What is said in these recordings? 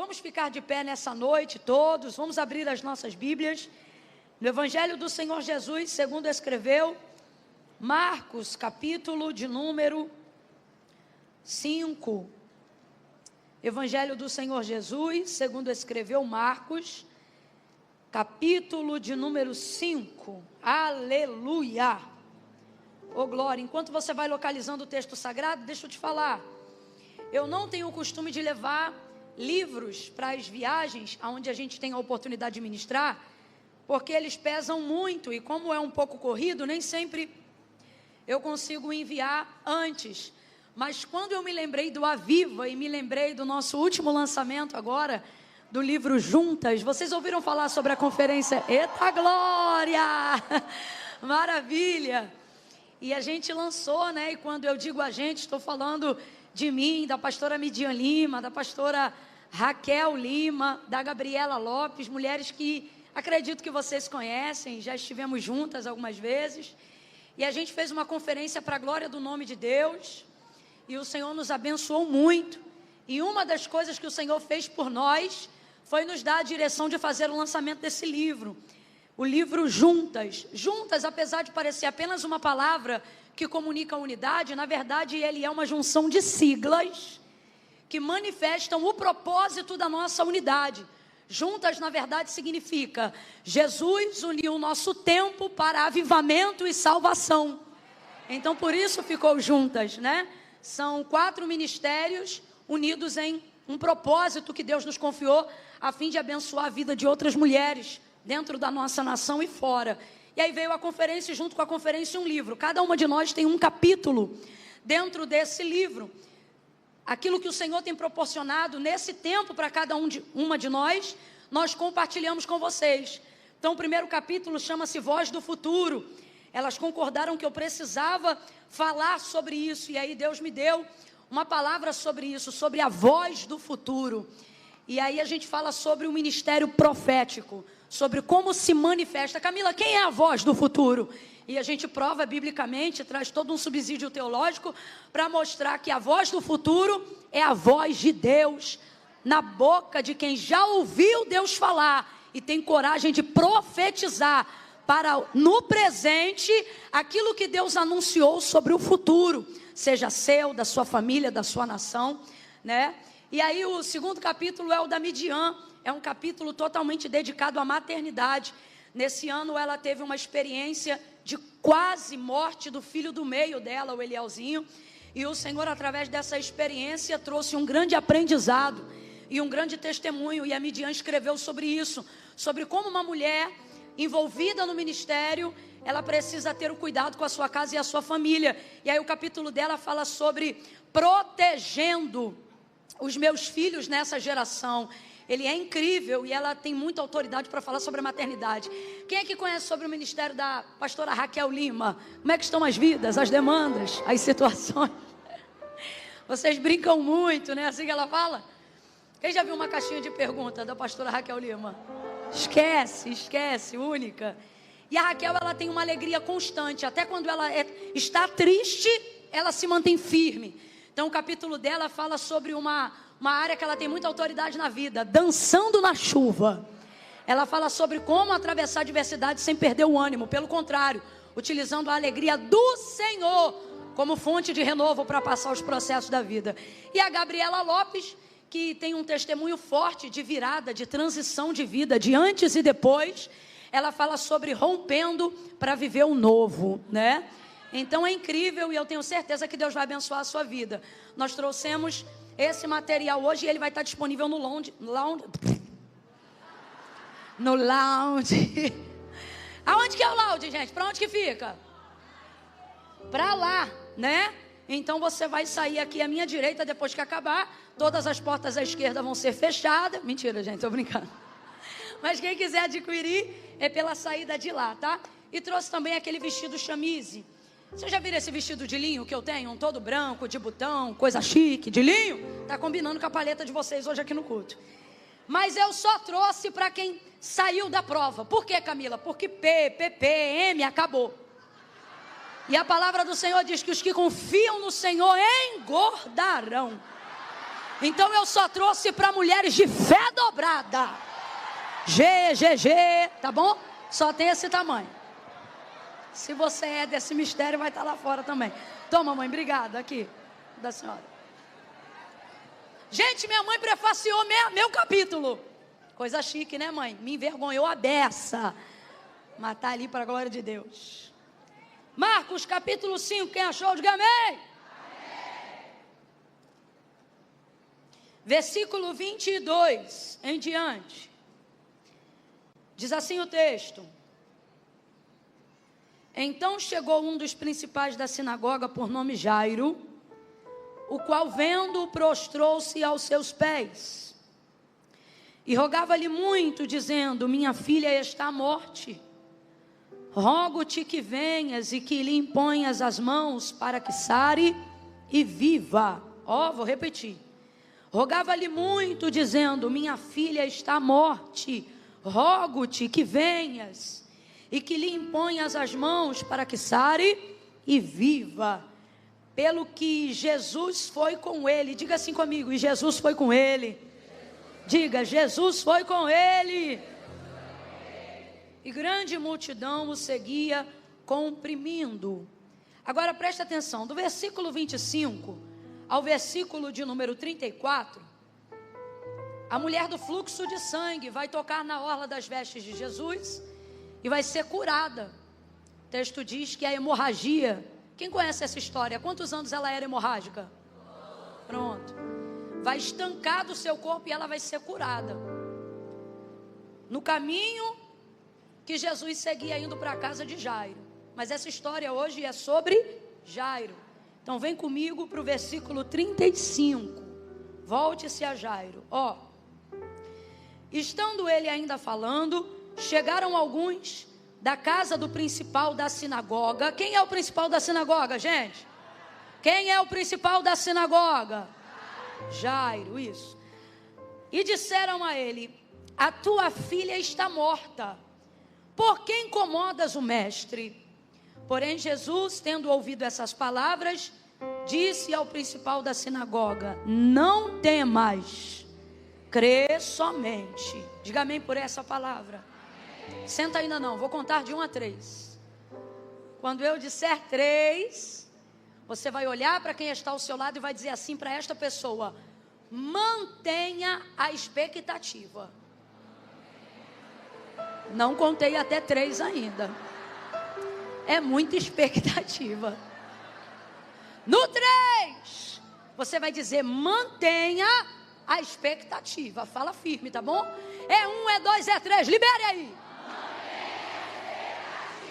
vamos ficar de pé nessa noite todos, vamos abrir as nossas Bíblias, no Evangelho do Senhor Jesus, segundo escreveu Marcos, capítulo de número 5, Evangelho do Senhor Jesus, segundo escreveu Marcos, capítulo de número 5, aleluia, ô glória. Enquanto você vai localizando o texto sagrado, deixa eu te falar, eu não tenho o costume de levar livros para as viagens, onde a gente tem a oportunidade de ministrar, porque eles pesam muito, e como é um pouco corrido, nem sempre eu consigo enviar antes. Mas quando eu me lembrei do Aviva, e me lembrei do nosso último lançamento agora, do livro Juntas, vocês ouviram falar sobre a conferência? Eita glória! Maravilha! E a gente lançou, né? E quando eu digo a gente, estou falando de mim, da pastora Midian Lima, da pastora Raquel Lima, da Gabriela Lopes, mulheres que acredito que vocês conhecem, já estivemos juntas algumas vezes, e a gente fez uma conferência para a glória do nome de Deus, e o Senhor nos abençoou muito, e uma das coisas que o Senhor fez por nós, foi nos dar a direção de fazer o lançamento desse livro, o livro Juntas. Juntas, apesar de parecer apenas uma palavra que comunica a unidade, na verdade ele é uma junção de siglas que manifestam o propósito da nossa unidade. Juntas, na verdade, significa Jesus uniu o nosso tempo para avivamento e salvação. Então, por isso ficou Juntas, né? São 4 ministérios unidos em um propósito que Deus nos confiou, a fim de abençoar a vida de outras mulheres, dentro da nossa nação e fora. E aí veio a conferência, e junto com a conferência um livro. Cada uma de nós tem um capítulo dentro desse livro. Aquilo que o Senhor tem proporcionado nesse tempo para cada uma de nós, nós compartilhamos com vocês. Então o primeiro capítulo chama-se Voz do Futuro. Elas concordaram que eu precisava falar sobre isso, e aí Deus me deu uma palavra sobre isso, sobre a voz do futuro. E aí a gente fala sobre o ministério profético, sobre como se manifesta. Camila, quem é a voz do futuro? E a gente prova biblicamente, traz todo um subsídio teológico para mostrar que a voz do futuro é a voz de Deus na boca de quem já ouviu Deus falar e tem coragem de profetizar para no presente aquilo que Deus anunciou sobre o futuro, seja seu, da sua família, da sua nação, né? E aí o segundo capítulo é o da Midian, é um capítulo totalmente dedicado à maternidade. Nesse ano ela teve uma experiência de quase morte do filho do meio dela, o Elielzinho, e o Senhor, através dessa experiência, trouxe um grande aprendizado e um grande testemunho, e a Midian escreveu sobre isso, sobre como uma mulher envolvida no ministério, ela precisa ter o cuidado com a sua casa e a sua família. E aí o capítulo dela fala sobre protegendo os meus filhos nessa geração. Ele é incrível e ela tem muita autoridade para falar sobre a maternidade. Quem é que conhece sobre o ministério da pastora Raquel Lima? Como é que estão as vidas, as demandas, as situações? Vocês brincam muito, né? Assim que ela fala. Quem já viu uma caixinha de pergunta da pastora Raquel Lima? Esquece, única. E a Raquel, ela tem uma alegria constante. Até quando ela está triste, ela se mantém firme. Então o capítulo dela fala sobre uma área que ela tem muita autoridade na vida, dançando na chuva. Ela fala sobre como atravessar a adversidade sem perder o ânimo, pelo contrário, utilizando a alegria do Senhor como fonte de renovo para passar os processos da vida. E a Gabriela Lopes, que tem um testemunho forte de virada, de transição de vida, de antes e depois, ela fala sobre rompendo para viver o novo, né? Então é incrível e eu tenho certeza que Deus vai abençoar a sua vida. Nós trouxemos esse material hoje e ele vai estar disponível no lounge. Aonde que é o lounge, gente? Para onde que fica? Para lá, né? Então você vai sair aqui à minha direita depois que acabar. Todas as portas à esquerda vão ser fechadas. Mentira, gente, tô brincando. Mas quem quiser adquirir é pela saída de lá, tá? E trouxe também aquele vestido chamise. Você já viram esse vestido de linho que eu tenho? Um todo branco, de botão, coisa chique, de linho? Tá combinando com a paleta de vocês hoje aqui no culto. Mas eu só trouxe para quem saiu da prova. Por quê, Camila? Porque M acabou. E a palavra do Senhor diz que os que confiam no Senhor engordarão. Então eu só trouxe para mulheres de fé dobrada. GGG, tá bom? Só tem esse tamanho. Se você é desse mistério, vai estar lá fora também. Toma, mãe, obrigada. Aqui, da senhora. Gente, minha mãe prefaciou meu capítulo. Coisa chique, né, mãe? Me envergonhou a beça. Mas tá ali para a glória de Deus. Marcos, capítulo 5. Quem achou, diga amém. Versículo 22 em diante. Diz assim o texto: então chegou um dos principais da sinagoga, por nome Jairo, o qual, vendo-o, prostrou-se aos seus pés e rogava-lhe muito, dizendo: minha filha está à morte. Rogo-te que venhas e que lhe imponhas as mãos para que sare e viva. Vou repetir. Rogava-lhe muito, dizendo: minha filha está à morte. Rogo-te que venhas e que lhe imponhas as mãos para que sare e viva. Pelo que Jesus foi com ele. Diga assim comigo: e Jesus foi com ele. Diga: Jesus foi com ele. E grande multidão o seguia, comprimindo. Agora preste atenção, do versículo 25 ao versículo de número 34, a mulher do fluxo de sangue vai tocar na orla das vestes de Jesus e vai ser curada. O texto diz que a hemorragia, quem conhece essa história? Há quantos anos ela era hemorrágica? Pronto. Vai estancar do seu corpo e ela vai ser curada. No caminho que Jesus seguia indo para a casa de Jairo. Mas essa história hoje é sobre Jairo. Então vem comigo para o versículo 35. Volte-se a Jairo. Estando ele ainda falando, chegaram alguns da casa do principal da sinagoga. Quem é o principal da sinagoga, gente? Quem é o principal da sinagoga? Jairo, isso. E disseram a ele: a tua filha está morta. Por que incomodas o mestre? Porém Jesus, tendo ouvido essas palavras, disse ao principal da sinagoga: não temas, crê somente. Diga amém por essa palavra. Senta ainda não, vou contar de 1 a 3. Quando eu disser 3, você vai olhar para quem está ao seu lado e vai dizer assim para esta pessoa: mantenha a expectativa. Não contei até 3 ainda. É muita expectativa. No 3, você vai dizer: mantenha a expectativa. Fala firme, tá bom? É 1, é 2, é 3. Libere aí.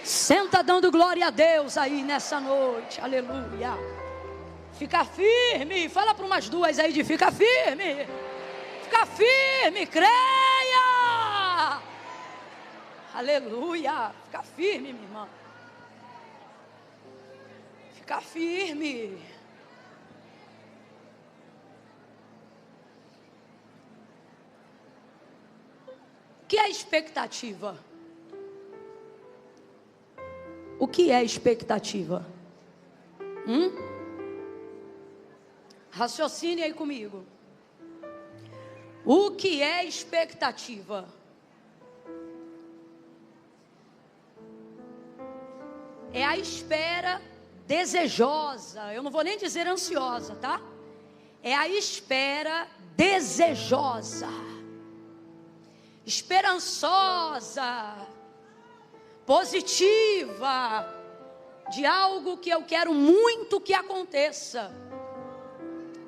Senta dando glória a Deus aí nessa noite. Aleluia. Fica firme. Fala para umas 2 aí de fica firme. Fica firme, creia. Aleluia. Fica firme, minha irmã. Fica firme. O que é expectativa? O que é expectativa? Raciocine aí comigo. O que é expectativa? É a espera desejosa. Eu não vou nem dizer ansiosa, tá? É a espera desejosa, esperançosa, positiva, de algo que eu quero muito que aconteça.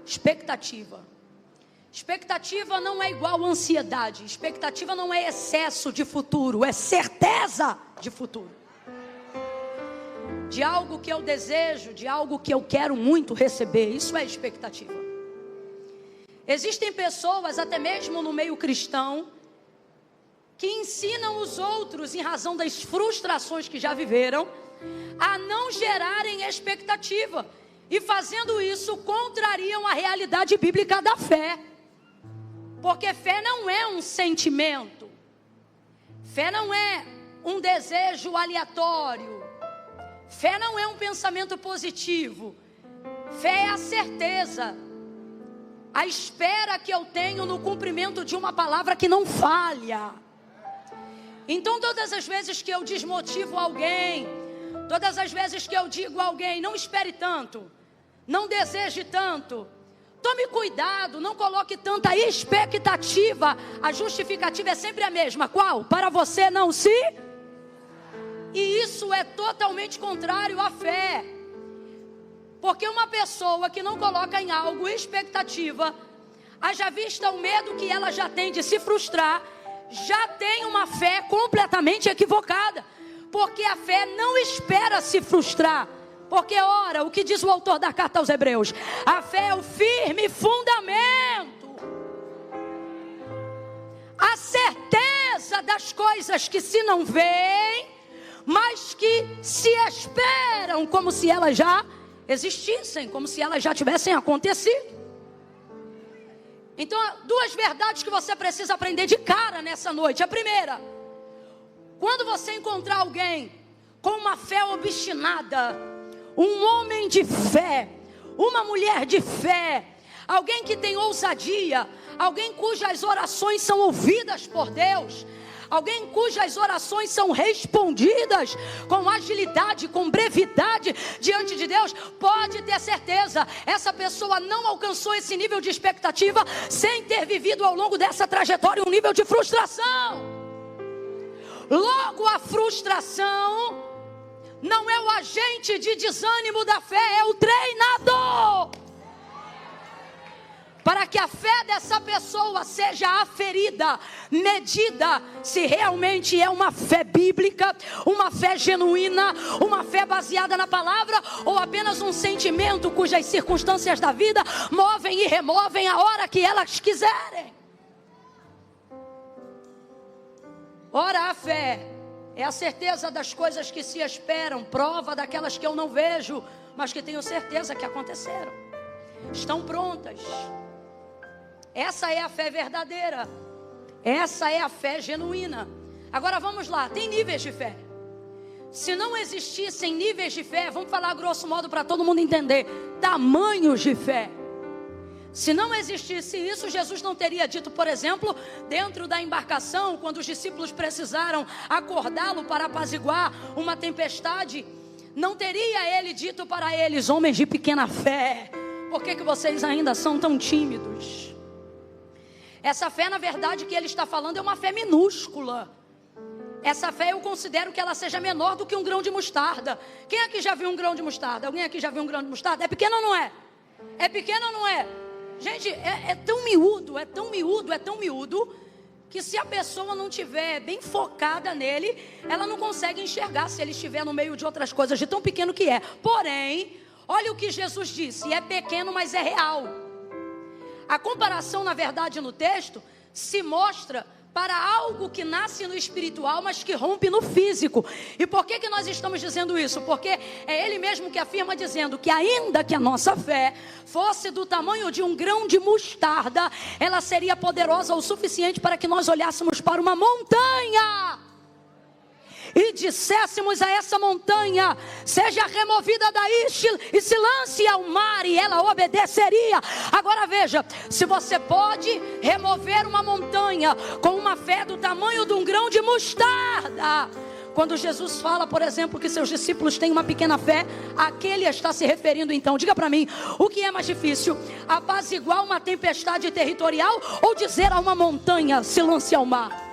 Expectativa. Expectativa não é igual a ansiedade. Expectativa não é excesso de futuro, é certeza de futuro. De algo que eu desejo, de algo que eu quero muito receber. Isso é expectativa. Existem pessoas, até mesmo no meio cristão, que ensinam os outros, em razão das frustrações que já viveram, a não gerarem expectativa. E fazendo isso, contrariam a realidade bíblica da fé. Porque fé não é um sentimento. Fé não é um desejo aleatório. Fé não é um pensamento positivo. Fé é a certeza. a espera que eu tenho no cumprimento de uma palavra que não falha. Então todas as vezes que eu desmotivo alguém, todas as vezes que eu digo a alguém, não espere tanto, não deseje tanto, tome cuidado, não coloque tanta expectativa. A justificativa é sempre a mesma. Qual? Para você não se... E isso é totalmente contrário à fé. Porque uma pessoa que não coloca em algo expectativa, haja vista o medo que ela já tem de se frustrar, já tem uma fé completamente equivocada. Porque a fé não espera se frustrar. Porque, ora, o que diz o autor da carta aos Hebreus? A fé é o firme fundamento, a certeza das coisas que se não veem, mas que se esperam como se elas já existissem, como se elas já tivessem acontecido. Então, há duas verdades que você precisa aprender de cara nessa noite. A primeira: quando você encontrar alguém com uma fé obstinada, um homem de fé, uma mulher de fé, alguém que tem ousadia, alguém cujas orações são ouvidas por Deus, alguém cujas orações são respondidas com agilidade, com brevidade diante de Deus, pode ter certeza, essa pessoa não alcançou esse nível de expectativa sem ter vivido ao longo dessa trajetória um nível de frustração. Logo, a frustração não é o agente de desânimo da fé, é o treinador. Para que a fé dessa pessoa seja aferida, medida, se realmente é uma fé bíblica, uma fé genuína, uma fé baseada na palavra, ou apenas um sentimento cujas circunstâncias da vida movem e removem a hora que elas quiserem. Ora, a fé é a certeza das coisas que se esperam, prova daquelas que eu não vejo, mas que tenho certeza que aconteceram. Estão prontas. Essa é a fé verdadeira. Essa é a fé genuína. Agora vamos lá, tem níveis de fé. Se não existissem níveis de fé, vamos falar grosso modo para todo mundo entender, tamanhos de fé. Se não existisse isso, Jesus não teria dito, por exemplo, dentro da embarcação, quando os discípulos precisaram acordá-lo para apaziguar uma tempestade, não teria ele dito para eles: homens de pequena fé, por que vocês ainda são tão tímidos? Essa fé, na verdade, que ele está falando é uma fé minúscula. Essa fé eu considero que ela seja menor do que um grão de mostarda. Quem aqui já viu um grão de mostarda? Alguém aqui já viu um grão de mostarda? É pequeno ou não é? É pequeno ou não é? Gente, é tão miúdo, é tão miúdo, é tão miúdo, que se a pessoa não estiver bem focada nele, ela não consegue enxergar se ele estiver no meio de outras coisas, de tão pequeno que é. Porém, olha o que Jesus disse: é pequeno, mas é real. A comparação, na verdade, no texto, se mostra para algo que nasce no espiritual, mas que rompe no físico. E por que nós estamos dizendo isso? Porque é ele mesmo que afirma, dizendo que ainda que a nossa fé fosse do tamanho de um grão de mostarda, ela seria poderosa o suficiente para que nós olhássemos para uma montanha e disséssemos a essa montanha: seja removida daí e se lance ao mar, e ela obedeceria. Agora veja, se você pode remover uma montanha com uma fé do tamanho de um grão de mostarda, quando Jesus fala, por exemplo, que seus discípulos têm uma pequena fé, a que ele está se referindo então? Diga para mim, o que é mais difícil? Apaziguar uma tempestade territorial ou dizer a uma montanha: se lance ao mar?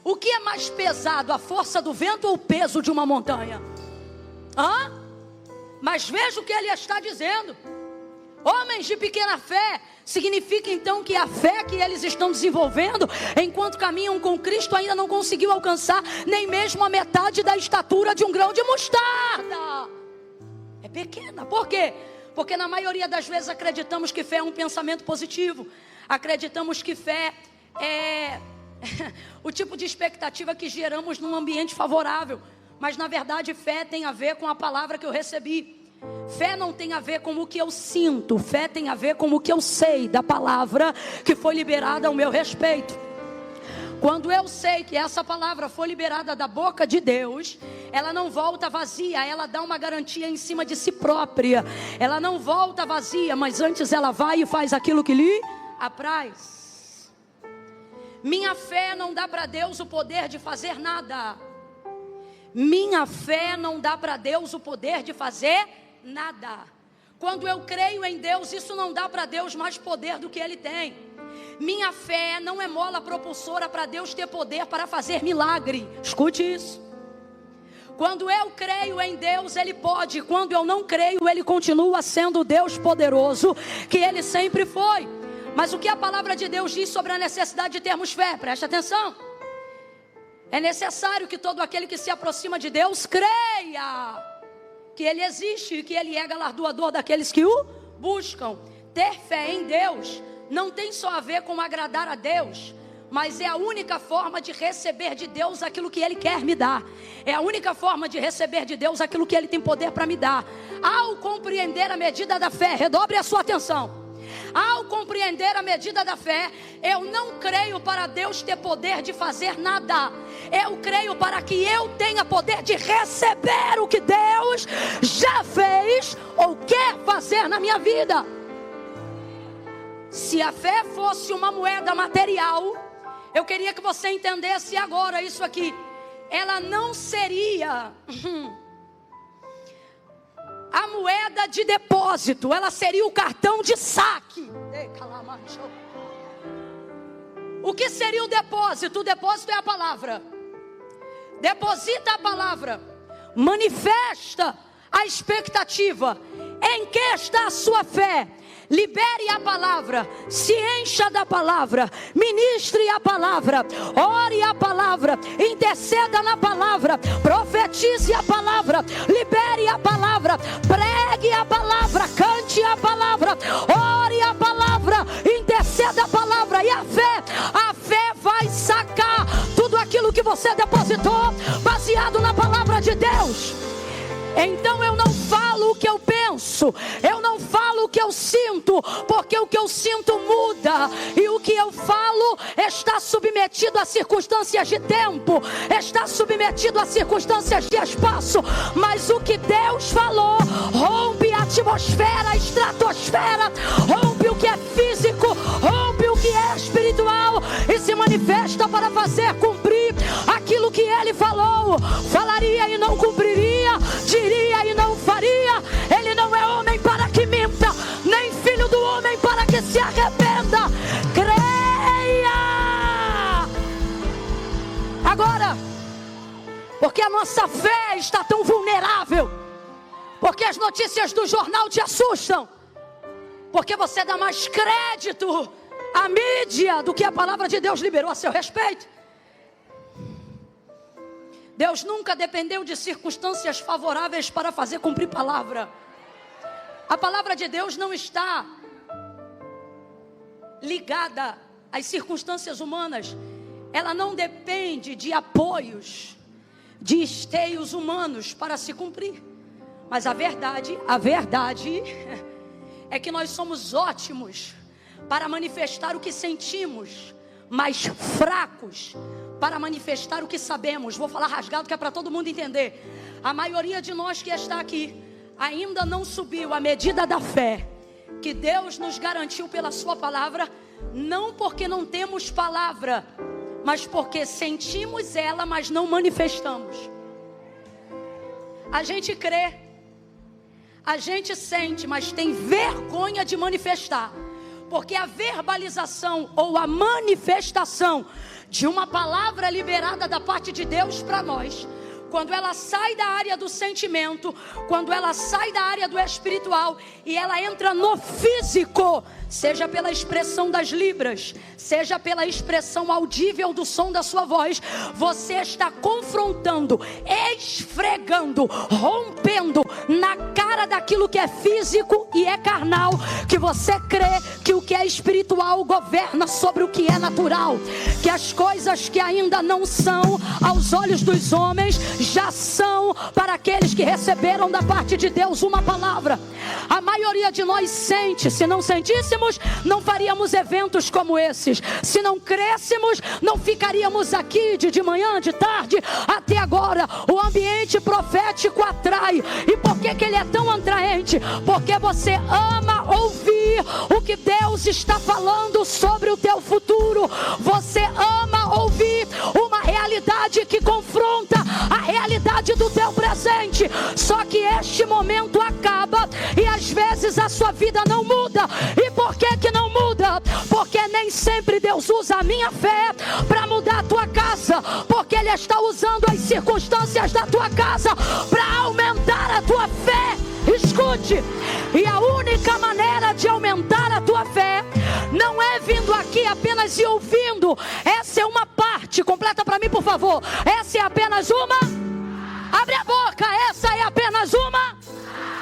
O que é mais pesado, a força do vento ou o peso de uma montanha? Mas veja o que ele está dizendo: homens de pequena fé. Significa então que a fé que eles estão desenvolvendo enquanto caminham com Cristo ainda não conseguiu alcançar nem mesmo a metade da estatura de um grão de mostarda. É pequena. Por quê? Porque na maioria das vezes acreditamos que fé é um pensamento positivo. Acreditamos que fé é o tipo de expectativa que geramos num ambiente favorável. Mas na verdade fé tem a ver com a palavra que eu recebi. Fé não tem a ver com o que eu sinto. Fé tem a ver com o que eu sei da palavra que foi liberada ao meu respeito. Quando eu sei que essa palavra foi liberada da boca de Deus, ela não volta vazia, ela dá uma garantia em cima de si própria. Ela não volta vazia, mas antes ela vai e faz aquilo que lhe apraz. Minha fé não dá para Deus o poder de fazer nada. Minha fé não dá para Deus o poder de fazer nada. Quando eu creio em Deus, isso não dá para Deus mais poder do que Ele tem. Minha fé não é mola propulsora para Deus ter poder para fazer milagre. Escute isso. Quando eu creio em Deus, Ele pode. Quando eu não creio, Ele continua sendo o Deus poderoso que Ele sempre foi. Mas o que a palavra de Deus diz sobre a necessidade de termos fé? Preste atenção. É necessário que todo aquele que se aproxima de Deus creia que Ele existe e que Ele é galardoador daqueles que o buscam. Ter fé em Deus não tem só a ver com agradar a Deus, mas é a única forma de receber de Deus aquilo que Ele quer me dar. É a única forma de receber de Deus aquilo que Ele tem poder para me dar. Ao compreender a medida da fé, redobre a sua atenção. Ao compreender a medida da fé, eu não creio para Deus ter poder de fazer nada. Eu creio para que eu tenha poder de receber o que Deus já fez ou quer fazer na minha vida. Se a fé fosse uma moeda material, eu queria que você entendesse agora isso aqui. Ela não seria a moeda de depósito, ela seria o cartão de saque. O que seria o depósito? O depósito é a palavra. Deposita a palavra, manifesta a expectativa. Em que está a sua fé? Libere a palavra, se encha da palavra, ministre a palavra, ore a palavra, interceda na palavra, profetize a palavra, libere a palavra, pregue a palavra, cante a palavra, ore a palavra, interceda a palavra. E a fé vai sacar tudo aquilo que você depositou baseado na palavra de Deus. Então eu não falo o que eu penso, eu não falo o que eu sinto, porque o que eu sinto muda, e o que eu falo está submetido a circunstâncias de tempo, está submetido a circunstâncias de espaço, mas o que Deus falou rompe a atmosfera, a estratosfera, rompe o que é físico, rompe o que é espiritual e se manifesta para fazer cumprir aquilo que Ele falou. Falaria e não cumpriria, diria e não faria. Ele não é homem para que minta, nem filho do homem para que se arrependa. Creia agora, porque a nossa fé está tão vulnerável, porque as notícias do jornal te assustam, porque você dá mais crédito à mídia do que a palavra de Deus liberou a seu respeito. Deus nunca dependeu de circunstâncias favoráveis para fazer cumprir palavra. A palavra de Deus não está ligada às circunstâncias humanas. Ela não depende de apoios, de esteios humanos para se cumprir. Mas a verdade é que nós somos ótimos para manifestar o que sentimos, mas fracos para manifestar o que sabemos. Vou falar rasgado que é para todo mundo entender. A maioria de nós que está aqui ainda não subiu a medida da fé que Deus nos garantiu pela sua palavra, não porque não temos palavra, mas porque sentimos ela, mas não manifestamos. A gente crê, a gente sente, mas tem vergonha de manifestar, porque a verbalização ou a manifestação de uma palavra liberada da parte de Deus para nós, quando ela sai da área do sentimento, quando ela sai da área do espiritual e ela entra no físico, seja pela expressão das libras, seja pela expressão audível do som da sua voz, você está confrontando, esfregando, rompendo na cara daquilo que é físico e é carnal, que você crê que o que é espiritual governa sobre o que é natural, que as coisas que ainda não são aos olhos dos homens, já são para aqueles que receberam da parte de Deus uma palavra. A maioria de nós sente, se não sentíssemos, crescêssemos, não faríamos eventos como esses. Se não crescêssemos, não ficaríamos aqui de manhã, de tarde, até agora. O ambiente profético atrai. E por que ele é tão atraente? Porque você ama ouvir o que Deus está falando sobre o teu futuro. Você ama ouvir uma realidade que confronta a realidade do teu presente. Só que este momento acaba e às vezes a sua vida não muda. E por que não muda? Porque nem sempre Deus usa a minha fé para mudar a tua casa, porque Ele está usando as circunstâncias da tua casa para aumentar a tua fé. Escute, e a única maneira de aumentar a tua fé não é vindo aqui apenas e ouvindo. Essa é uma parte, completa para mim por favor. Essa é apenas uma. Abre a boca, essa é apenas uma.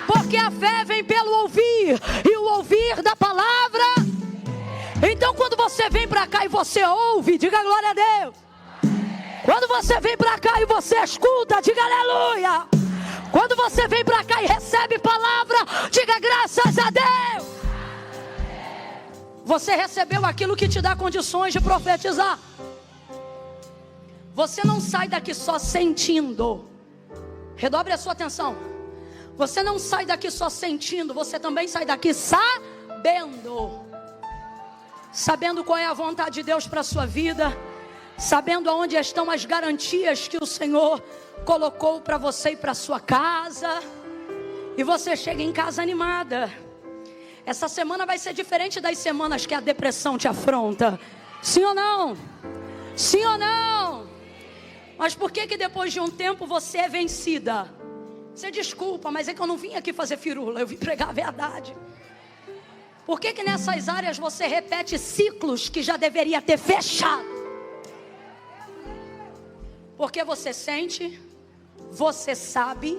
Porque a fé vem pelo ouvir, e o ouvir da palavra. Então quando você vem para cá e você ouve, diga glória a Deus. Quando você vem para cá e você escuta, diga aleluia. Quando você vem para cá e recebe palavra, diga graças a Deus. Você recebeu aquilo que te dá condições de profetizar. Você não sai daqui só sentindo. Redobre a sua atenção. Você não sai daqui só sentindo, você também sai daqui sabendo. Sabendo qual é a vontade de Deus para a sua vida. Sabendo aonde estão as garantias que o Senhor colocou para você e para a sua casa. E você chega em casa animada. Essa semana vai ser diferente das semanas que a depressão te afronta. Sim ou não? Sim ou não? Mas por que depois de um tempo você é vencida? Você desculpa, mas é que eu não vim aqui fazer firula, eu vim pregar a verdade. Por que nessas áreas você repete ciclos que já deveria ter fechado? Porque você sente, você sabe,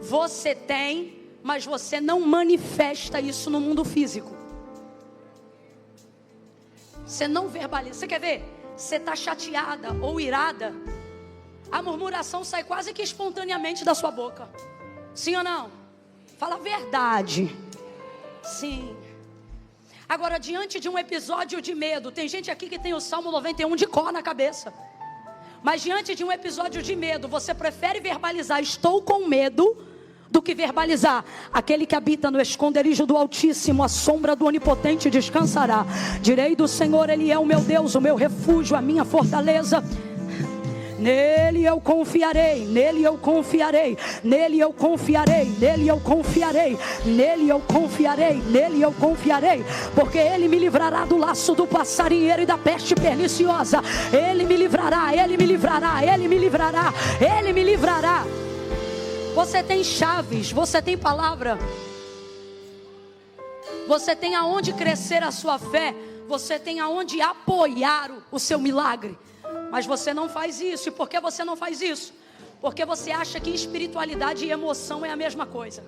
você tem, mas você não manifesta isso no mundo físico. Você não verbaliza. Você quer ver? Você está chateada ou irada, a murmuração sai quase que espontaneamente da sua boca. Sim ou não? Fala a verdade. Sim. Agora, diante de um episódio de medo, tem gente aqui que tem o Salmo 91 de cor na cabeça. Mas diante de um episódio de medo, você prefere verbalizar estou com medo, do que verbalizar aquele que habita no esconderijo do Altíssimo, a sombra do Onipotente descansará. Direi do Senhor, Ele é o meu Deus, o meu refúgio, a minha fortaleza. Nele eu confiarei, nele eu confiarei, nele eu confiarei, nele eu confiarei, nele eu confiarei, nele eu confiarei, porque Ele me livrará do laço do passarinheiro e da peste perniciosa. Ele me livrará, Ele me livrará, Ele me livrará, Ele me livrará. Você tem chaves, você tem palavra, você tem aonde crescer a sua fé, você tem aonde apoiar o seu milagre. Mas você não faz isso. E por que você não faz isso? Porque você acha que espiritualidade e emoção é a mesma coisa.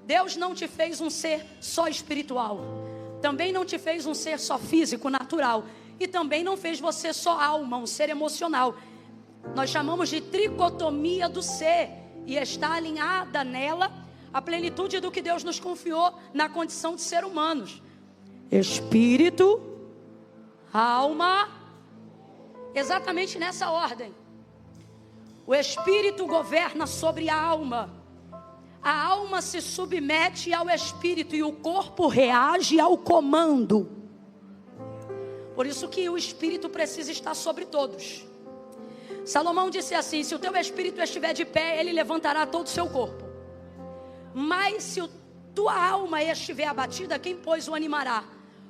Deus não te fez um ser só espiritual. Também não te fez um ser só físico, natural. E também não fez você só alma, um ser emocional. Nós chamamos de tricotomia do ser. E está alinhada nela a plenitude do que Deus nos confiou na condição de ser humanos. Espírito, alma, exatamente nessa ordem. O espírito governa sobre a alma se submete ao espírito e o corpo reage ao comando. Por isso que o espírito precisa estar sobre todos. Salomão disse assim: se o teu espírito estiver de pé, ele levantará todo o seu corpo. Mas se tua alma estiver abatida, quem pois o animará?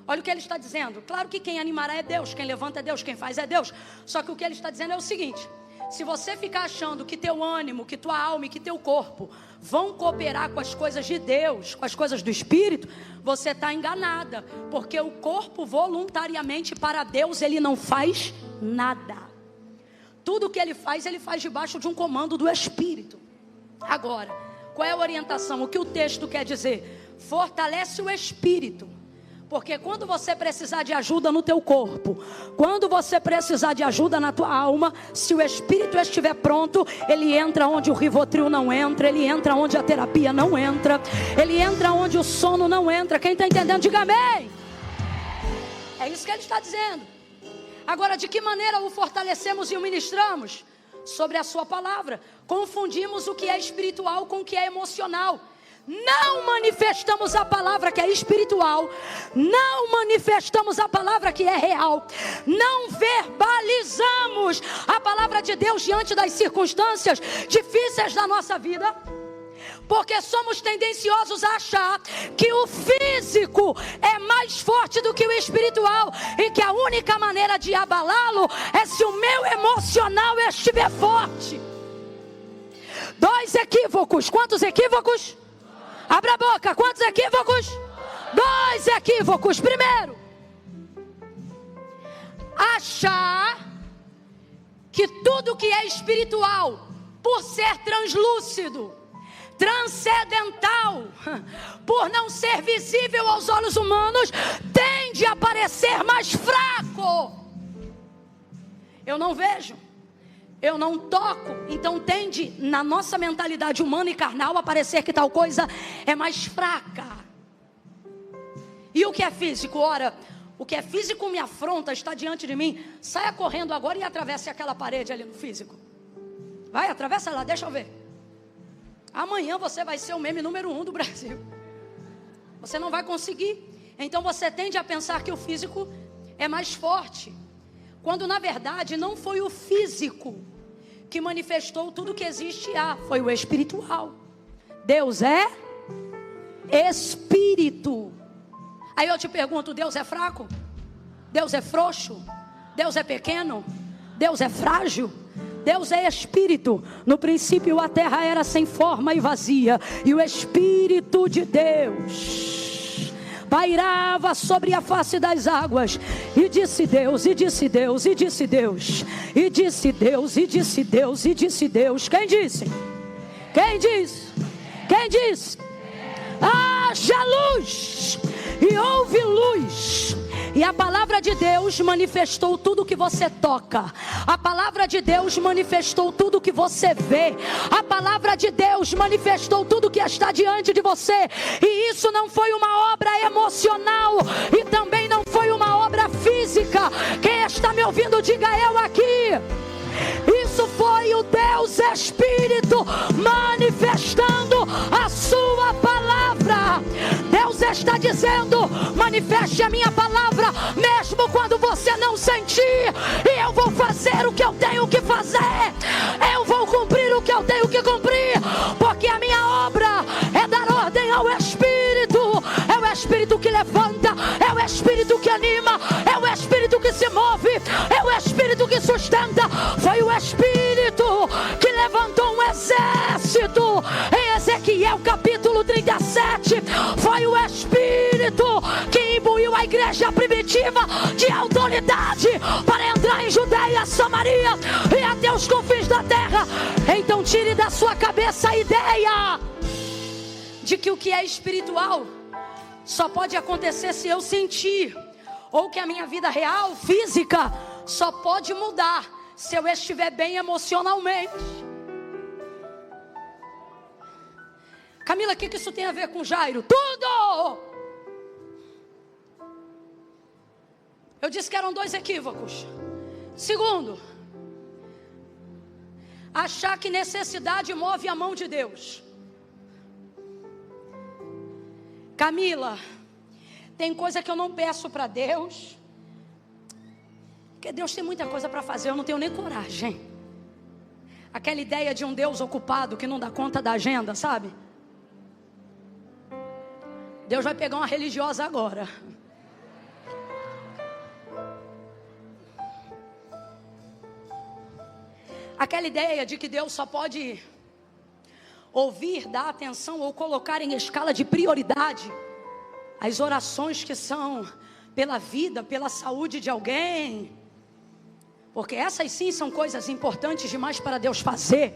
Olha o que ele está dizendo. Claro que quem animará é Deus, quem levanta é Deus, quem faz é Deus. Só que o que ele está dizendo é o seguinte: se você ficar achando que teu ânimo, que tua alma e que teu corpo vão cooperar com as coisas de Deus, com as coisas do Espírito, você está enganada. Porque o corpo voluntariamente para Deus, ele não faz nada. Tudo que ele faz debaixo de um comando do Espírito. Agora, qual é a orientação? O que o texto quer dizer? Fortalece o Espírito. Porque quando você precisar de ajuda no teu corpo, quando você precisar de ajuda na tua alma, se o Espírito estiver pronto, ele entra onde o Rivotril não entra, ele entra onde a terapia não entra, ele entra onde o sono não entra. Quem está entendendo, diga amém. É isso que ele está dizendo. Agora, de que maneira o fortalecemos e o ministramos? Sobre a sua palavra. Confundimos o que é espiritual com o que é emocional. Não manifestamos a palavra que é espiritual, não manifestamos a palavra que é real, não verbalizamos a palavra de Deus diante das circunstâncias difíceis da nossa vida, porque somos tendenciosos a achar que o físico é mais forte do que o espiritual, e que a única maneira de abalá-lo é se o meu emocional estiver forte. 2 equívocos. Quantos equívocos? Abra a boca. Quantos equívocos? 2 equívocos. Primeiro, achar que tudo que é espiritual, por ser translúcido, transcendental, por não ser visível aos olhos humanos, tende a parecer mais fraco. Eu não vejo, eu não toco, então tende na nossa mentalidade humana e carnal a parecer que tal coisa é mais fraca. E o que é físico? Ora, o que é físico me afronta, está diante de mim. Saia correndo agora e atravesse aquela parede ali no físico. Vai, atravessa lá, deixa eu ver. Amanhã você vai ser o meme número 1 do Brasil. Você não vai conseguir. Então você tende a pensar que o físico é mais forte, quando na verdade não foi o físico que manifestou tudo que existe, foi o espiritual. Deus é espírito. Aí eu te pergunto, Deus é fraco? Deus é frouxo? Deus é pequeno? Deus é frágil? Deus é espírito. No princípio a terra era sem forma e vazia, e o Espírito de Deus pairava sobre a face das águas. E disse Deus, e disse Deus, e disse Deus, e disse Deus, e disse Deus, e disse Deus. Quem disse? Quem disse? Quem disse? Haja luz, e houve luz. E a palavra de Deus manifestou tudo que você toca. A palavra de Deus manifestou tudo que você vê. A palavra de Deus manifestou tudo que está diante de você. E isso não foi uma obra emocional, e também não foi uma obra física. Quem está me ouvindo, diga eu aqui. Isso foi o Deus Espírito manifestando a sua palavra. Deus está dizendo: manifeste a minha palavra, mesmo quando você não sentir. E eu vou fazer o que eu tenho que fazer. Eu vou cumprir o que eu tenho que cumprir, porque a minha obra é dar ordem ao Espírito. É o Espírito que levanta, é o Espírito que anima, é o Espírito que se move, é o Espírito que sustenta. Foi o Espírito que levantou um exército em Ezequiel capítulo 37. Foi o Espírito que imbuiu a igreja primitiva de autoridade para entrar em Judeia, Samaria e até os confins da terra. Então tire da sua cabeça a ideia de que o que é espiritual só pode acontecer se eu sentir, ou que a minha vida real, física, só pode mudar se eu estiver bem emocionalmente. Camila, o que isso tem a ver com Jairo? Tudo! Eu disse que eram 2 equívocos. Segundo, achar que necessidade move a mão de Deus. Camila, tem coisa que eu não peço para Deus, porque Deus tem muita coisa para fazer, eu não tenho nem coragem. Aquela ideia de um Deus ocupado que não dá conta da agenda, sabe? Deus vai pegar uma religiosa agora. Aquela ideia de que Deus só pode ouvir, dar atenção ou colocar em escala de prioridade as orações que são pela vida, pela saúde de alguém, porque essas sim são coisas importantes demais para Deus fazer.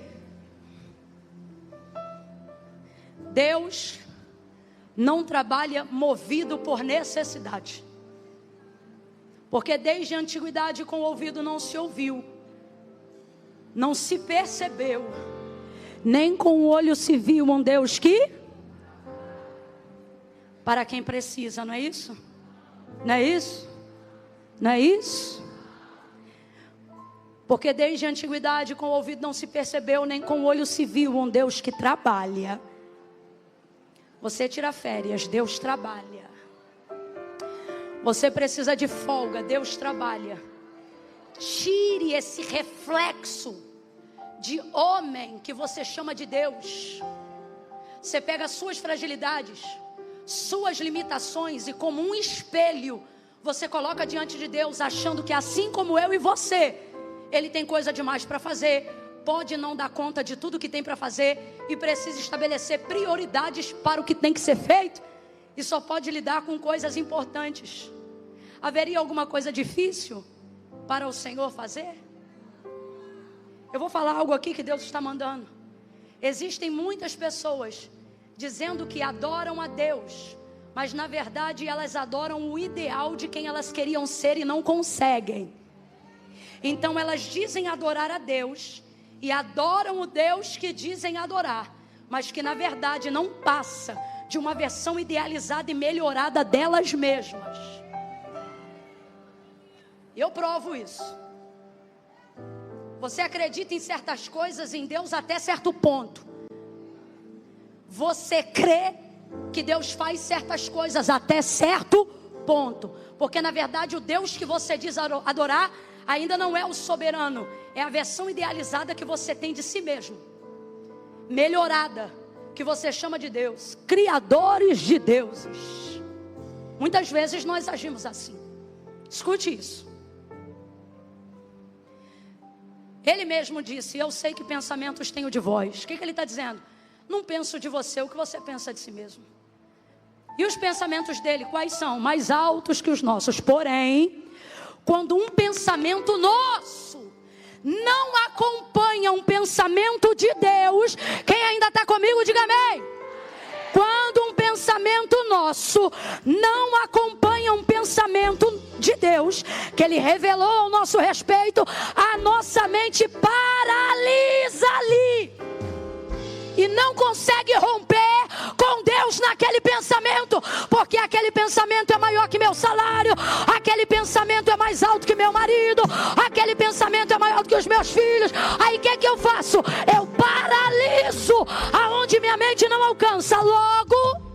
Deus não trabalha movido por necessidade. Porque desde a antiguidade com o ouvido não se ouviu, não se percebeu, nem com o olho se viu um Deus que... Para quem precisa, não é isso? Não é isso? Não é isso? Porque desde a antiguidade com o ouvido não se percebeu, nem com o olho se viu um Deus que trabalha. Você tira férias, Deus trabalha. Você precisa de folga, Deus trabalha. Tire esse reflexo de homem que você chama de Deus. Você pega as suas fragilidades, suas limitações, e como um espelho, você coloca diante de Deus, achando que assim como eu e você, Ele tem coisa demais para fazer, pode não dar conta de tudo que tem para fazer, e precisa estabelecer prioridades para o que tem que ser feito, e só pode lidar com coisas importantes. Haveria alguma coisa difícil para o Senhor fazer? Eu vou falar algo aqui que Deus está mandando. Existem muitas pessoas dizendo que adoram a Deus, mas na verdade elas adoram o ideal de quem elas queriam ser e não conseguem. Então elas dizem adorar a Deus e adoram o Deus que dizem adorar, mas que na verdade não passa de uma versão idealizada e melhorada delas mesmas. Eu provo isso. Você acredita em certas coisas em Deus até certo ponto. Você crê que Deus faz certas coisas até certo ponto. Porque na verdade o Deus que você diz adorar ainda não é o soberano. É a versão idealizada que você tem de si mesmo, melhorada, que você chama de Deus. Criadores de deuses. Muitas vezes nós agimos assim. Escute isso. Ele mesmo disse: eu sei que pensamentos tenho de vós. O que ele está dizendo? Não penso de você o que você pensa de si mesmo. E os pensamentos dele quais são? Mais altos que os nossos. Porém, quando um pensamento nosso não acompanha um pensamento de Deus, quem ainda está comigo, diga amém. Quando um pensamento nosso não acompanha um pensamento de Deus, que Ele revelou ao nosso respeito, a nossa mente paralisa ali e não consegue romper com Deus naquele pensamento, porque aquele pensamento é maior que meu salário, aquele pensamento é mais alto que meu marido, aquele pensamento é maior do que os meus filhos. Aí o que eu faço? Eu paraliso aonde minha mente não alcança. Logo,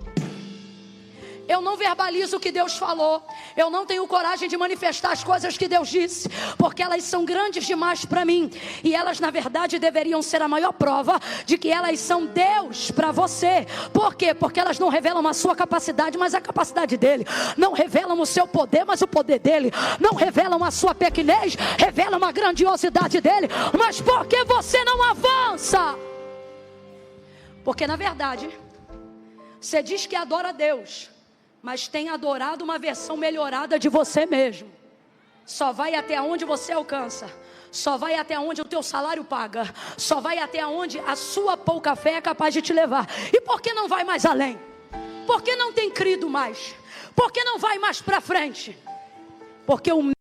eu não verbalizo o que Deus falou. Eu não tenho coragem de manifestar as coisas que Deus disse, porque elas são grandes demais para mim. E elas na verdade deveriam ser a maior prova de que elas são Deus para você. Por quê? Porque elas não revelam a sua capacidade, mas a capacidade dele. Não revelam o seu poder, mas o poder dele. Não revelam a sua pequenez, revelam a grandiosidade dele. Mas por que você não avança? Porque na verdade você diz que adora a Deus, mas tem adorado uma versão melhorada de você mesmo. Só vai até onde você alcança. Só vai até onde o teu salário paga. Só vai até onde a sua pouca fé é capaz de te levar. E por que não vai mais além? Por que não tem crido mais? Por que não vai mais para frente? Porque o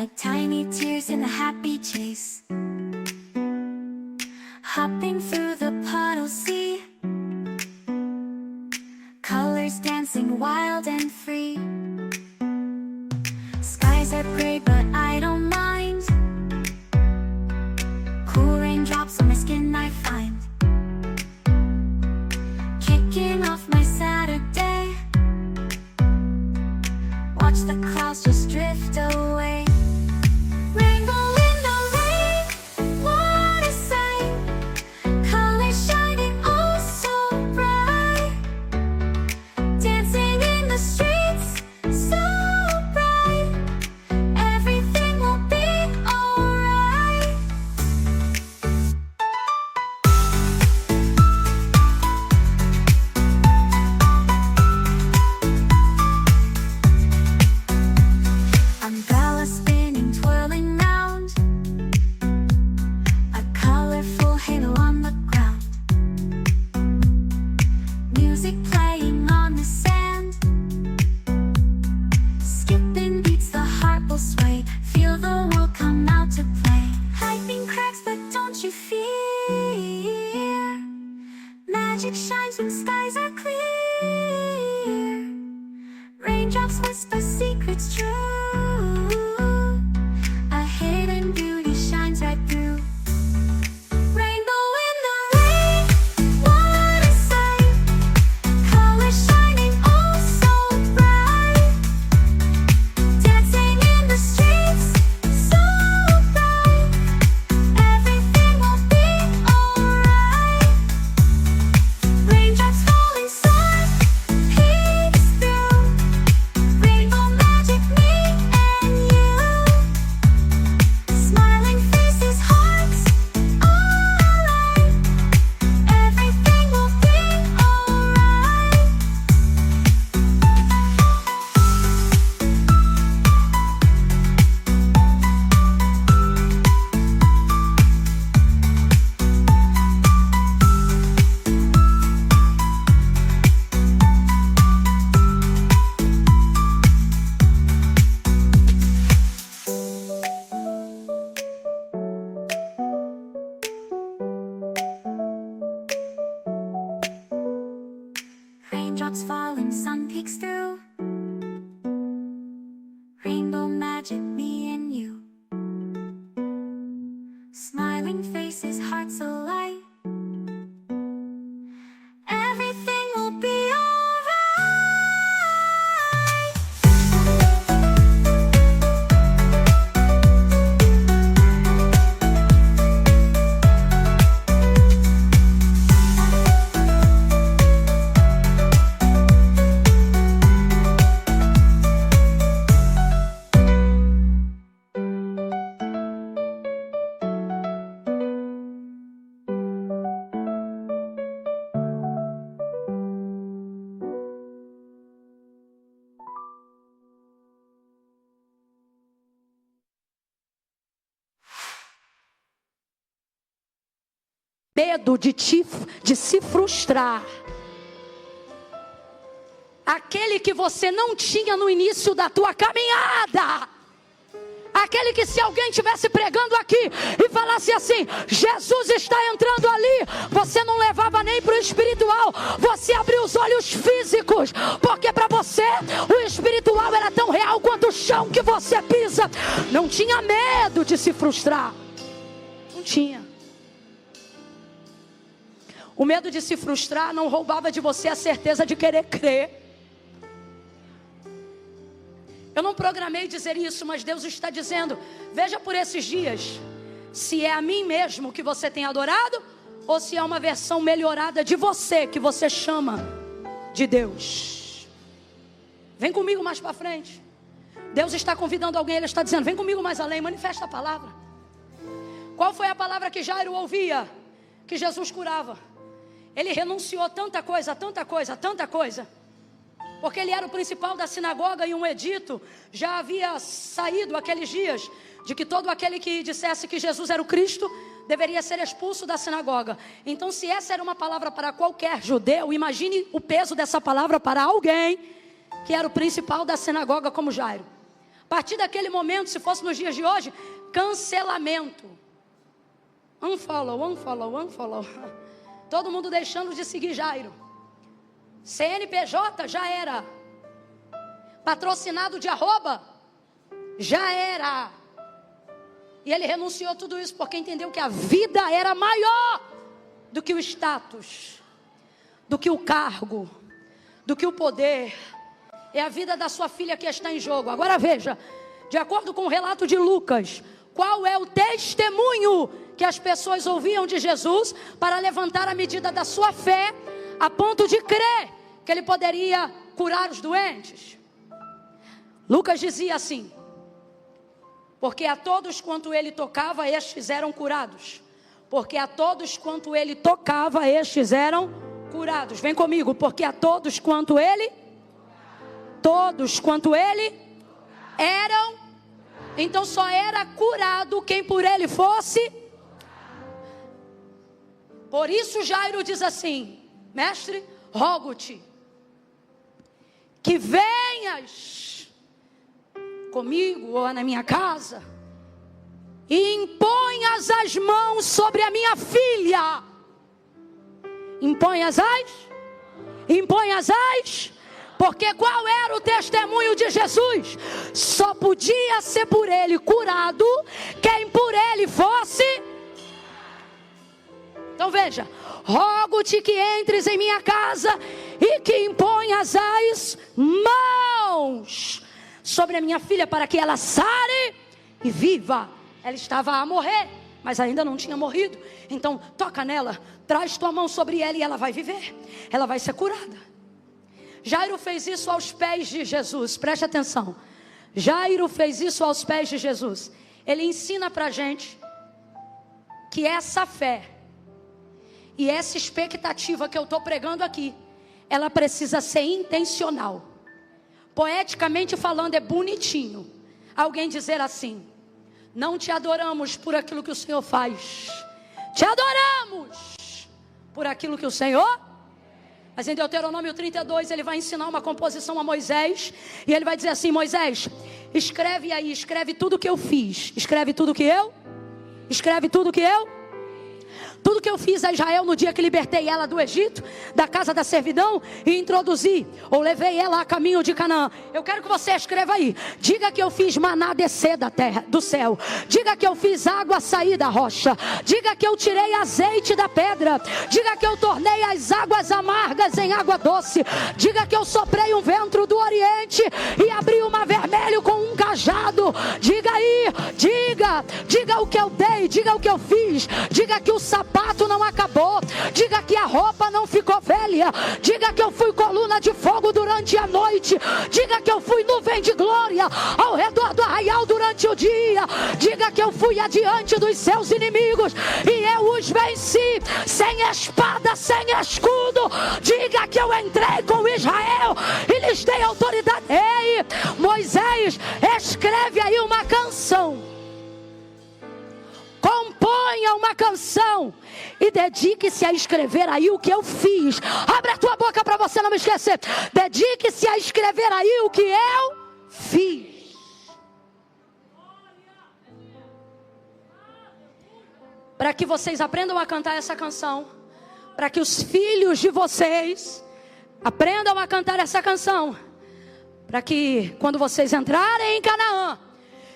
like tiny tears in a happy chase, hopping through the puddles, see music playing on the sand. Skipping beats, the heart will sway. Feel the world come out to play. Lightning cracks, but don't you fear. Magic shines when skies are clear. Raindrops whisper secrets true. A hidden beauty shines right through. Rainbow in the rain, what a sight. Colors shining oh so bright. Dancing in the streets, so bright. Everything will be alright. Raindrops falling soft, peeks through. Rainbow magic, me and you. Smiling faces, hearts, alright. Everything will be alright. Raindrops falling, sun peeks through. Rainbow magic, me and you. Smiling faces, hearts alight. Everything will be alright. Medo de se frustrar. Aquele que você não tinha no início da tua caminhada. Aquele que se alguém estivesse pregando aqui e falasse assim, Jesus está entrando ali, você não levava nem para o espiritual, você abriu os olhos físicos, porque para você o espiritual era tão real quanto o chão que você pisa. Não tinha medo de se frustrar. Não tinha. O medo de se frustrar não roubava de você a certeza de querer crer. Eu não programei dizer isso, mas Deus está dizendo, veja por esses dias, se é a mim mesmo que você tem adorado, ou se é uma versão melhorada de você, que você chama de Deus. Vem comigo mais para frente. Deus está convidando alguém, Ele está dizendo, vem comigo mais além, manifesta a palavra. Qual foi a palavra que Jairo ouvia? Que Jesus curava. Ele renunciou a tanta coisa, tanta coisa, tanta coisa. Porque ele era o principal da sinagoga e um edito já havia saído aqueles dias de que todo aquele que dissesse que Jesus era o Cristo deveria ser expulso da sinagoga. Então, se essa era uma palavra para qualquer judeu, imagine o peso dessa palavra para alguém que era o principal da sinagoga como Jairo. A partir daquele momento, se fosse nos dias de hoje, cancelamento. Unfollow. Todo mundo deixando de seguir Jairo. CNPJ já era. Patrocinado de arroba já era. E ele renunciou a tudo isso porque entendeu que a vida era maior do que o status, do que o cargo, do que o poder. É a vida da sua filha que está em jogo. Agora veja, de acordo com o relato de Lucas, qual é o testemunho que as pessoas ouviam de Jesus para levantar a medida da sua fé a ponto de crer que ele poderia curar os doentes? Lucas dizia assim: porque a todos quanto ele tocava, estes eram curados. Porque a todos quanto ele tocava, estes eram curados. Vem comigo, porque a todos quanto ele eram. Então só era curado quem por ele fosse. Por isso Jairo diz assim: mestre, rogo-te que venhas comigo ou na minha casa e imponhas as mãos sobre a minha filha. Imponhas as. Porque qual era o testemunho de Jesus? Só podia ser por ele curado quem por ele fosse. Então veja, rogo-te que entres em minha casa e que imponhas as mãos sobre a minha filha para que ela sare e viva. Ela estava a morrer, mas ainda não tinha morrido. Então toca nela, traz tua mão sobre ela e ela vai viver. Ela vai ser curada. Jairo fez isso aos pés de Jesus, preste atenção. Jairo fez isso aos pés de Jesus. Ele ensina pra gente que essa fé e essa expectativa que eu estou pregando aqui, ela precisa ser intencional. Poeticamente falando, é bonitinho alguém dizer assim: não te adoramos por aquilo que o Senhor faz, te adoramos por aquilo que o Senhor. Mas em Deuteronômio 32 ele vai ensinar uma composição a Moisés. E ele vai dizer assim: Moisés, escreve aí, escreve tudo que eu fiz. Escreve tudo que eu fiz a Israel no dia que libertei ela do Egito, da casa da servidão, e introduzi, ou levei ela a caminho de Canaã. Eu quero que você escreva aí: diga que eu fiz maná descer da terra, do céu. Diga que eu fiz água sair da rocha. Diga que eu tirei azeite da pedra. Diga que eu tornei as águas amargas em água doce. Diga que eu soprei um vento do oriente e abri o mar vermelho com um cajado. Diga aí, diga o que eu dei, diga o que eu fiz. Diga que o sapato não acabou. Diga que a roupa não ficou velha. Diga que eu fui coluna de fogo durante a noite. Diga que eu fui nuvem de glória ao redor do arraial durante o dia. Diga que eu fui adiante dos seus inimigos e eu os venci, sem espada, sem escudo. Diga que eu entrei com Israel e lhes dei autoridade. Ei, Moisés, escreve aí uma canção. Componha uma canção e dedique-se a escrever aí o que eu fiz. Abre a tua boca para você não me esquecer. Dedique-se a escrever aí o que eu fiz. Para que vocês aprendam a cantar essa canção, para que os filhos de vocês aprendam a cantar essa canção, para que quando vocês entrarem em Canaã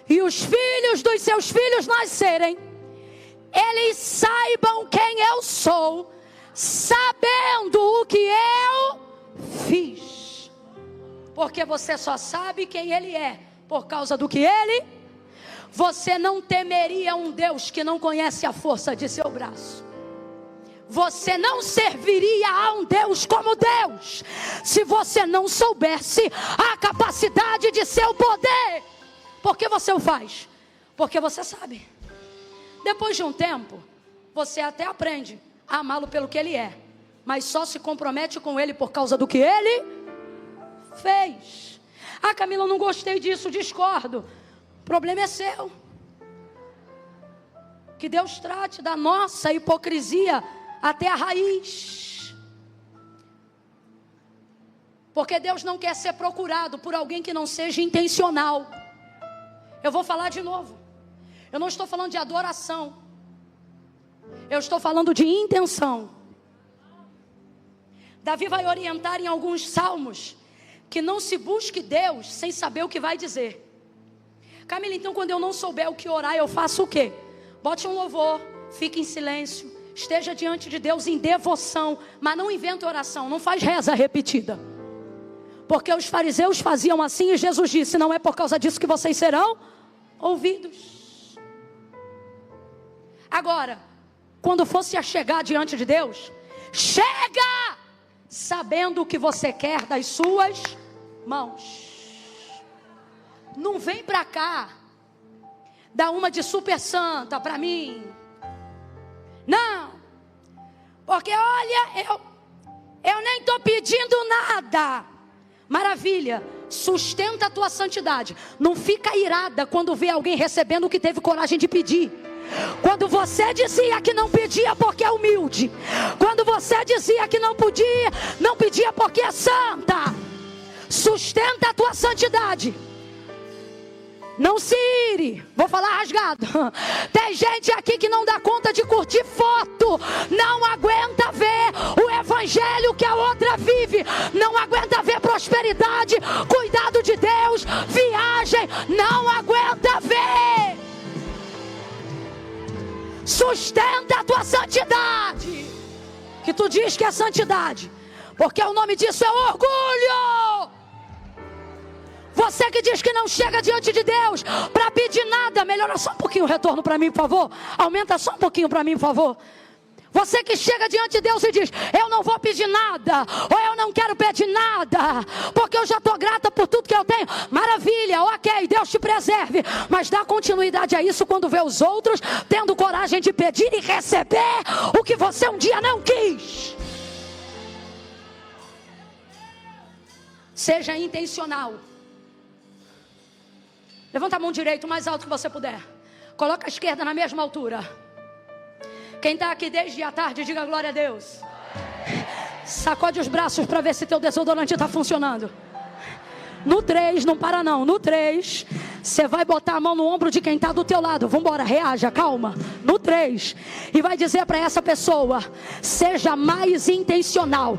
e os filhos dos seus filhos nascerem, eles saibam quem eu sou, sabendo o que eu fiz. Porque você só sabe quem ele é por causa do que ele. Você não temeria um Deus que não conhece a força de seu braço. Você não serviria a um Deus como Deus se você não soubesse a capacidade de seu poder. Por que você o faz? Porque você sabe. Depois de um tempo, você até aprende a amá-lo pelo que ele é, mas só se compromete com ele por causa do que ele fez. Ah, Camila, eu não gostei disso, discordo. O problema é seu. Que Deus trate da nossa hipocrisia até a raiz. Porque Deus não quer ser procurado por alguém que não seja intencional. Eu vou falar de novo. Eu não estou falando de adoração. Eu estou falando de intenção. Davi vai orientar em alguns salmos que não se busque Deus sem saber o que vai dizer. Camila, então quando eu não souber o que orar, eu faço o quê? Bote um louvor, fique em silêncio, esteja diante de Deus em devoção, mas não invente oração, não faz reza repetida. Porque os fariseus faziam assim e Jesus disse: não é por causa disso que vocês serão ouvidos. Agora, quando for se achegar diante de Deus, chega sabendo o que você quer das suas mãos. Não vem pra cá dar uma de super santa pra mim. Não. Porque olha, eu nem estou pedindo nada. Maravilha. Sustenta a tua santidade. Não fica irada quando vê alguém recebendo o que teve coragem de pedir. Quando você dizia que não pedia porque é humilde, quando você dizia que não pedia porque é santa, sustenta a tua santidade. Não se ire, vou falar rasgado. Tem gente aqui que não dá conta de curtir foto, não aguenta ver o evangelho que a outra vive, não aguenta ver prosperidade, cuidado de Deus, viagem, não aguenta ver. Sustenta a tua santidade, que tu diz que é santidade, porque o nome disso é orgulho. Você que diz que não chega diante de Deus para pedir nada, melhora só um pouquinho o retorno para mim, por favor. Aumenta só um pouquinho para mim, por favor. Você que chega diante de Deus e diz: eu não vou pedir nada, ou eu não quero pedir nada, porque eu já estou grata por tudo que eu tenho. Maravilha, ok, Deus te preserve. Mas dá continuidade a isso quando vê os outros tendo coragem de pedir e receber o que você um dia não quis. Seja intencional. Levanta a mão direita o mais alto que você puder. Coloca a esquerda na mesma altura. Quem está aqui desde a tarde, diga glória a Deus. Sacode os braços para ver se teu desodorante está funcionando. No 3, não para não. No 3, você vai botar a mão no ombro de quem está do teu lado. Vambora, reaja, calma. No 3. E vai dizer para essa pessoa: seja mais intencional.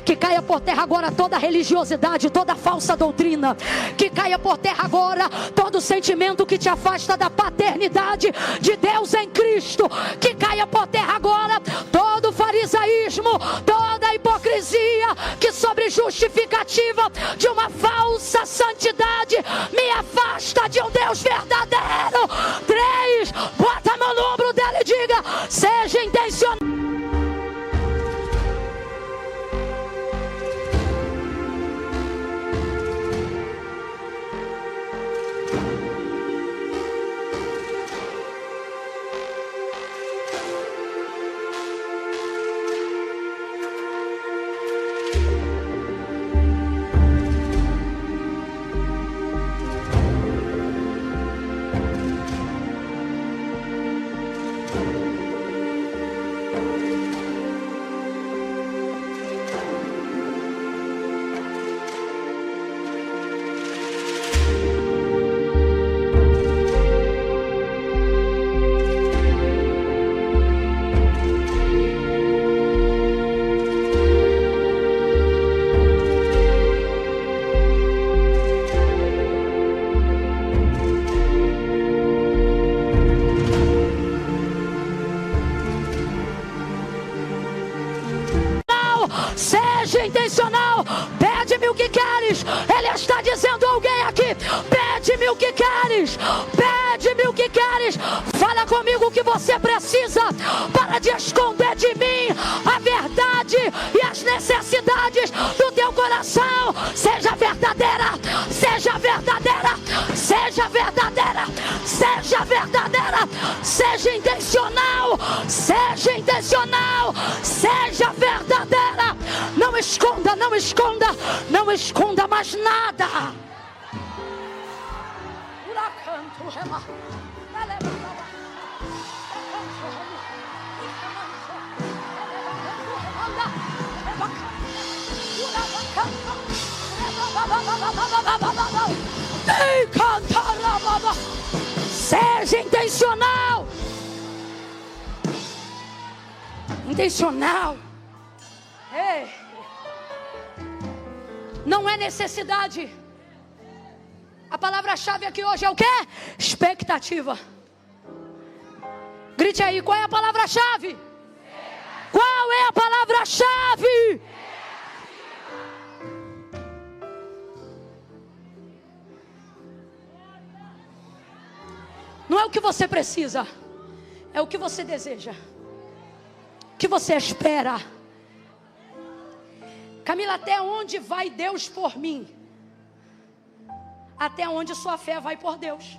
Que caia por terra agora toda religiosidade, toda falsa doutrina. Que caia por terra agora todo sentimento que te afasta da paternidade de Deus em Cristo. Que caia por terra agora todo farisaísmo, toda hipocrisia que sobre justificativa de uma falsa santidade me afasta de um Deus verdadeiro. 3, bota a mão no ombro dela e diga: seja intencional. Seja intencional. Pede-me o que queres. Ele está dizendo a alguém aqui: pede-me o que queres. Pede-me o que queres. Fala comigo o que você precisa. Para de esconder de mim a verdade e as necessidades do teu coração. Seja verdadeira. Seja verdadeira. Seja verdadeira. Seja verdadeira. Seja intencional. Seja intencional. Seja verdadeira. Não esconda, não esconda, não esconda mais nada. Seja intencional. Intencional. Ei. Não é necessidade. A palavra-chave aqui hoje é o quê? Expectativa. Grite aí, qual é a palavra-chave? Qual é a palavra-chave? Não é o que você precisa, é o que você deseja, o que você espera. Camila, até onde vai Deus por mim? Até onde sua fé vai por Deus.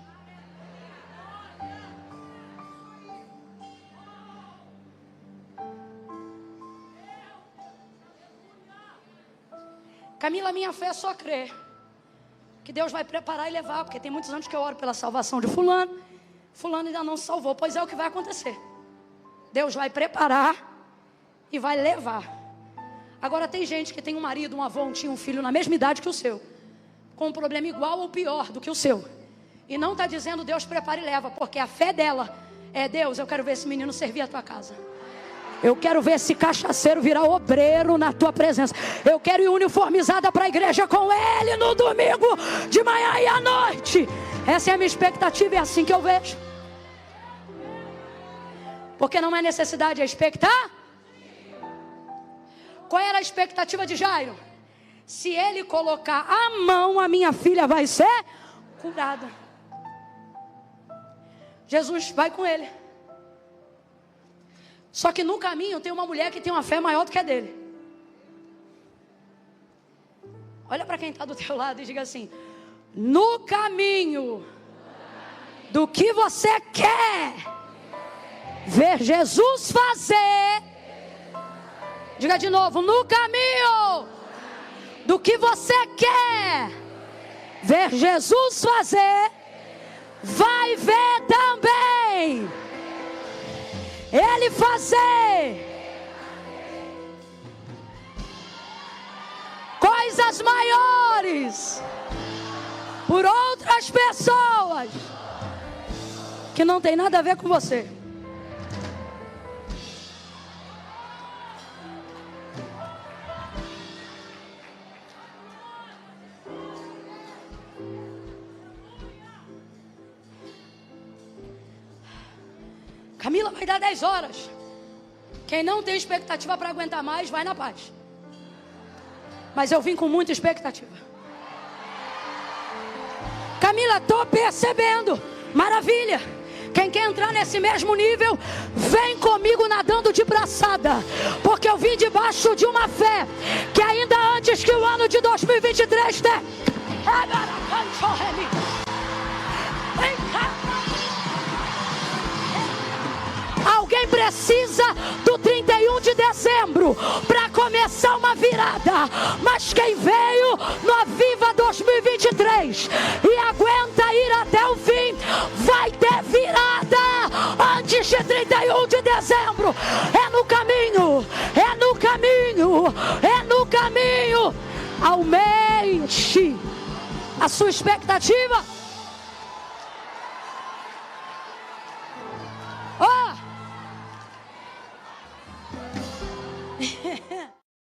Camila, minha fé só crê que Deus vai preparar e levar, porque tem muitos anos que eu oro pela salvação de fulano. fulano ainda não se salvou. Pois é o que vai acontecer. Deus vai preparar e vai levar. Agora tem gente que tem um marido, um avô, um tio, um filho na mesma idade que o seu, com um problema igual ou pior do que o seu. E não está dizendo Deus prepara e leva, porque a fé dela é: Deus, eu quero ver esse menino servir a tua casa. Eu quero ver esse cachaceiro virar obreiro na tua presença. Eu quero ir uniformizada para a igreja com ele no domingo, de manhã e à noite. Essa é a minha expectativa, é assim que eu vejo. Porque não é necessidade, é expectar. Qual era a expectativa de Jairo? Se ele colocar a mão, a minha filha vai ser curada. Jesus vai com ele. Só que no caminho tem uma mulher que tem uma fé maior do que a dele. Olha para quem está do teu lado e diga assim: no caminho do que você quer ver Jesus fazer. Diga de novo: no caminho do que você quer ver Jesus fazer, vai ver também Ele fazer coisas maiores por outras pessoas que não tem nada a ver com você. Camila, vai dar 10 horas. Quem não tem expectativa para aguentar mais, vai na paz. Mas eu vim com muita expectativa. Camila, estou percebendo. Maravilha. Quem quer entrar nesse mesmo nível, vem comigo nadando de braçada. Porque eu vim debaixo de uma fé que ainda antes que o ano de 2023 tem. Alguém precisa do 31 de dezembro para começar uma virada. Mas quem veio no Aviva 2023 e aguenta ir até o fim, vai ter virada antes de 31 de dezembro. É no caminho, é no caminho, é no caminho. Aumente a sua expectativa.